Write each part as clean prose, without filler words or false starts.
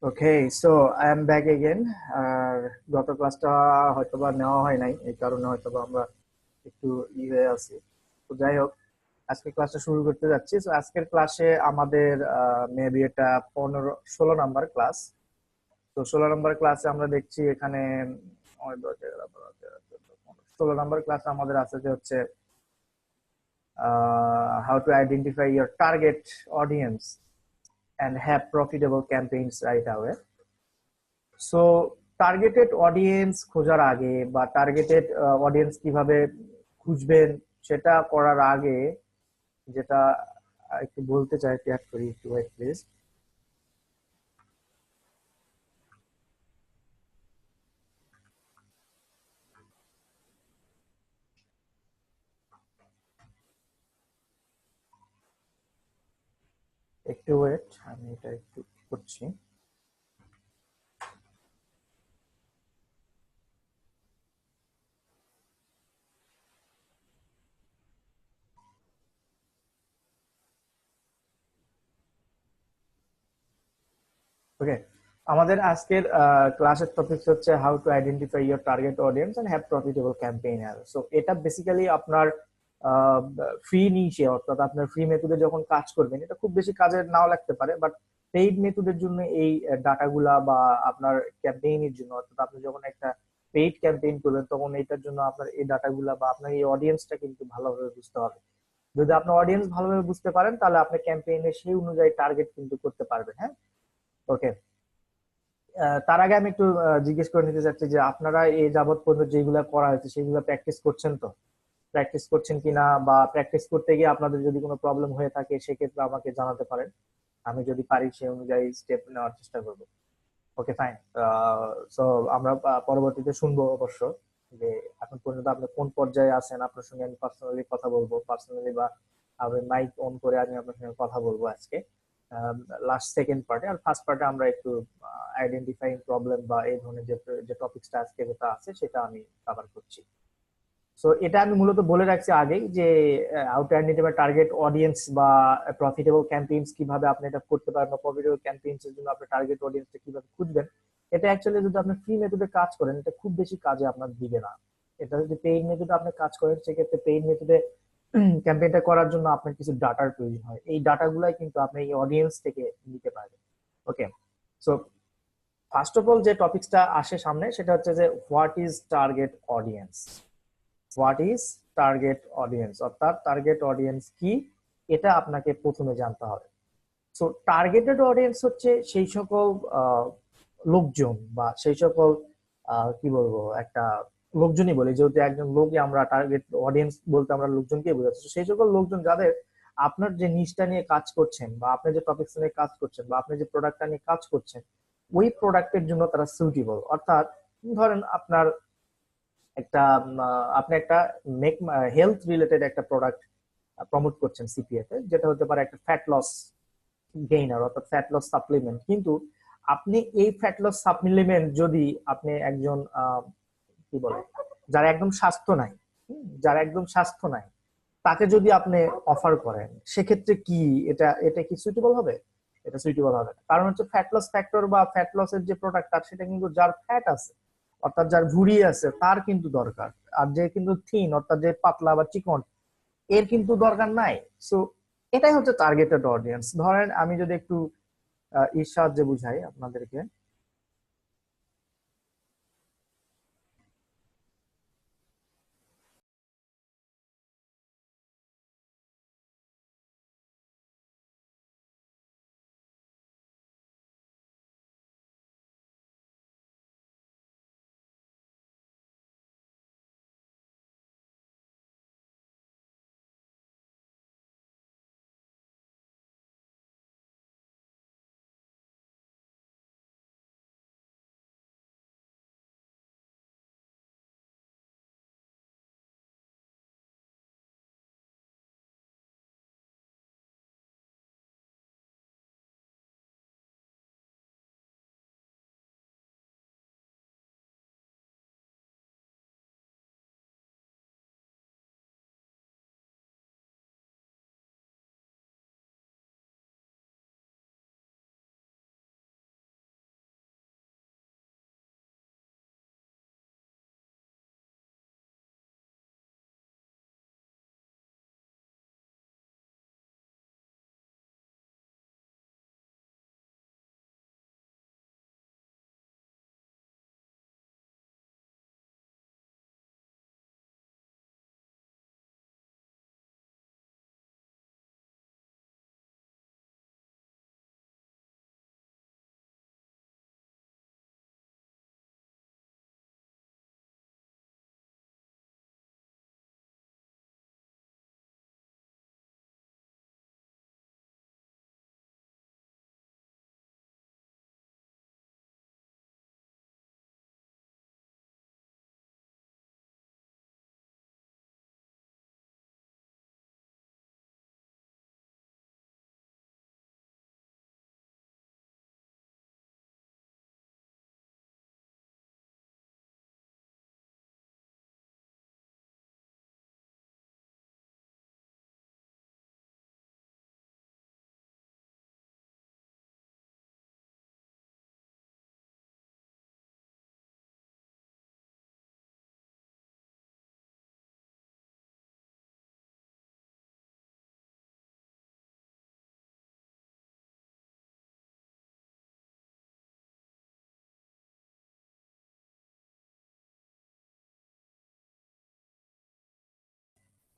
Okay, so I am back again. আর গত ক্লাসটা হয়তোবা নেওয়া হয় নাই, এই কারণে হয়তোবা আমরা একটু হয়ে আছি। তো যাই হোক, আজকে ক্লাসটা শুরু করতে যাচ্ছি। তো আজকের ক্লাসে আমাদের মেবি এটা 16 নাম্বার ক্লাস। তো 16 নাম্বার ক্লাসে আমরা দেখছি এখানে 16 নাম্বার ক্লাসে আমাদের আছে যে হচ্ছে how to identify your target audience and have profitable campaigns right away. So targeted audience খোঁজার আগে বা টার্গেটেড অডিয়েন্স কিভাবে খুঁজবেন সেটা করার আগে যেটা একটু বলতে চাই, একটু অ্যাড করি, একটু ওয়েট প্লিজ। একটু ওয়েট, আমি এটা একটু করছি। ওকে, আমাদের আজকের ক্লাসের টপিক হচ্ছে how to identify your target audience and have profitable campaigner. So এটা বেসিক্যালি আপনার ফ্রি নিশে, অর্থাৎ আপনার ফ্রি মেথডে যখন কাজ করবেন এটা খুব বেশি কাজে নাও লাগতে পারে, বাট পেইড মেথডের জন্য এই ডাটাগুলা বা আপনার ক্যাম্পেইনের জন্য, অর্থাৎ আপনি যখন একটা পেইড ক্যাম্পেইন করবেন তখন এটার জন্য আপনার এই ডাটাগুলা বা আপনার এই অডিয়েন্সটা কিন্তু ভালোভাবে বুঝতে হবে। যদি আপনার অডিয়েন্স ভালোভাবে বুঝতে পারেন তাহলে আপনি ক্যাম্পেইনের সেই অনুযায়ী টার্গেট কিন্তু করতে পারবেন। হ্যাঁ, ওকে। তার আগে আমি একটু জিজ্ঞেস করে নিতে চাচ্ছি যে আপনারা এই যাবৎ পর্যন্ত যেগুলো করা হয়েছে সেগুলো প্র্যাকটিস করছেন তো? প্র্যাকটিস করছেন কিনা, বা প্র্যাকটিস করতে গিয়ে আপনাদের যদি কোনো প্রবলেম হয়ে থাকে সেক্ষেত্রে আমাকে জানাতে পারেন। আমি যদি পারি সেই অনুযায়ী স্টেপ নেওয়ার চেষ্টা করব। ওকে, ফাইন। সো আমরা পরবর্তীতে শুনবো অবশ্য যে এখন পর্যন্ত আপনি কোন পর্যায়ে আছেন। আপনার সঙ্গে আমি পার্সোনালি কথা বলবো, পার্সোনালি বা আমি মাইক অন করে আমি আপনার সঙ্গে কথা বলবো আজকে লাস্ট সেকেন্ড পার্টে। আর ফার্স্ট পার্টে আমরা একটু আইডেন্টিফাইং প্রবলেম বা এই ধরনের যে যে টপিকসটা আজকে যেটা আছে সেটা আমি কভার করছি। সো এটা আমি মূলত বলে রাখছি আগেই যে how to identify target audience বা প্রফিটেবল ক্যাম্পেইনস কিভাবে আপনি এটা করতে পারেন, বা প্রফিটেবল ক্যাম্পেইনস এর জন্য আপনি টার্গেট অডিয়েন্সটা কিভাবে খুঁজবেন। এটা অ্যাকচুয়ালি যদি আপনি ফ্রি মেথডে কাজ করেন এটা খুব বেশি কাজে আপনার দিবে না। এটা যদি পেইড মেথডে আপনি কাজ করেন সেক্ষেত্রে পেইড মেথডে ক্যাম্পেইনটা করার জন্য আপনার কিছু ডাটার প্রয়োজন হয়। এই ডাটাগুলাই কিন্তু আপনি এই অডিয়েন্স থেকে নিতে পারবেন। ওকে, সো ফার্স্ট অফ অল যে টপিকসটা আসে সামনে সেটা হচ্ছে যে what is target audience. What is target audience, অর্থাৎ টার্গেট অডিয়েন্স কি, এটা আপনাকে প্রথমে জানতে হবে। সো টার্গেটেড অডিয়েন্স হচ্ছে সেই সকল লোকজন বা সেই সকল কি বলবো, একটা লোকজনই বলি যেহেতু একজন লোকই আমরা টার্গেট অডিয়েন্স বলতে আমরা লোকজনকে বোঝাচ্ছি। তো সেই সকল লোকজন যাদের আপনার যে নিশটা নিয়ে কাজ করছেন বা আপনি যে টপিকস নিয়ে কাজ করছেন বা আপনি যে প্রোডাক্টটা নিয়ে কাজ করছেন ওই প্রোডাক্টের জন্য তারা সুইটেবল। অর্থাৎ ধরেন আপনার একটা আপনি একটা মেক হেলথ রিলেটেড একটা প্রোডাক্ট প্রমোট করছেন সিপিএ তে, যেটা হতে পারে একটা ফ্যাট লস গেইনার অর্থাৎ ফ্যাট লস সাপ্লিমেন্ট। কিন্তু আপনি এই ফ্যাট লস সাপ্লিমেন্ট যদি আপনি একজন কি বলে যার একদম স্বাস্থ্য নাই, যার একদম স্বাস্থ্য নাই তাকে যদি আপনি অফার করেন সেক্ষেত্রে কি এটা এটা কি সুইটেবল হবে? এটা সুইটেবল হবে না। কারণ হচ্ছে ফ্যাট লস ফ্যাক্টর বা ফ্যাট লসের যে প্রোডাক্ট তার সেটা কিন্তু যার ফ্যাট আছে অর্থাৎ যার ভুঁড়ি আছে তার কিন্তু দরকার। আর যে কিন্তু থিন অর্থাৎ যে পাতলা বা চিকন এর কিন্তু দরকার নাই। সো এটাই হচ্ছে টার্গেটেড অডিয়েন্স। ধরেন আমি যদি একটু এর সাহায্যে বুঝাই আপনাদেরকে।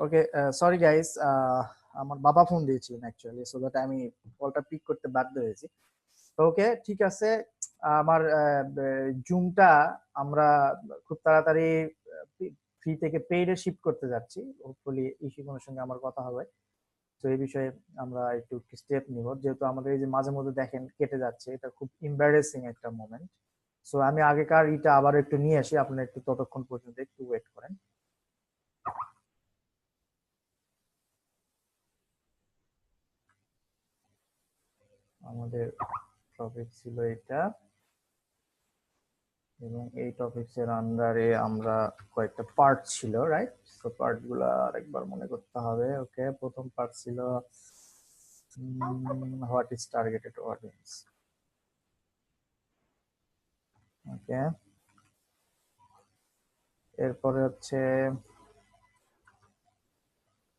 ওকে, সরি গাইস, আমার বাবা ফোন দিয়েছিলেন অ্যাকচুয়ালি, সো দ্যাট আমি কলটা পিক করতে বাধ্য হয়েছি। ওকে, ঠিক আছে। আমার জুমটা আমরা খুব তাড়াতাড়ি ফ্রি থেকে পেইডে শিফট করতে যাচ্ছি। হোপফুলি ইশিকনের সঙ্গে আমার কথা হবে, তো এই বিষয়ে আমরা একটু স্টেপ নিব, যেহেতু আমাদের এই যে মাঝে মধ্যে দেখেন কেটে যাচ্ছে, এটা খুব এম্বারেসিং একটা মোমেন্ট। সো আমি আগেকার ইটা আবার একটু নিয়ে আসি, আপনারা একটু ততক্ষণ পর্যন্ত একটু ওয়েট করেন। আমাদের টপিক ছিল এটা, এবং এই টপিকসের আন্ডারে আমরা কয়েকটা পার্ট ছিল, রাইট? তো পার্ট গুলা আরেকবার মনে করতে হবে। ওকে, প্রথম পার্ট ছিল হোয়াট ইজ টার্গেটেড অডিয়েন্স। ওকে, এরপরে হচ্ছে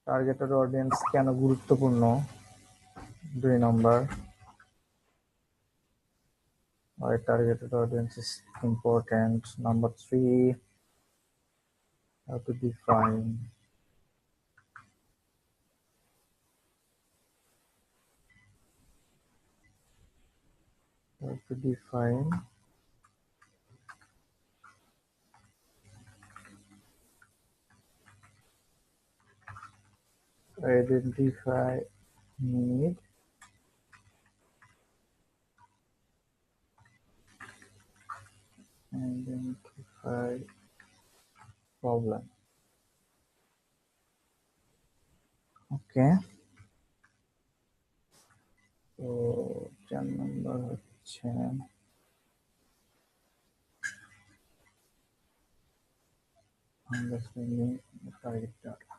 টার্গেটেড অডিয়েন্স কেন গুরুত্বপূর্ণ, 2 নম্বর। Why targeted audience is important. Number 3, how to define. How to define. Identify need. Identify problem. ওকে, তো 4 নম্বর হচ্ছে understanding the target data.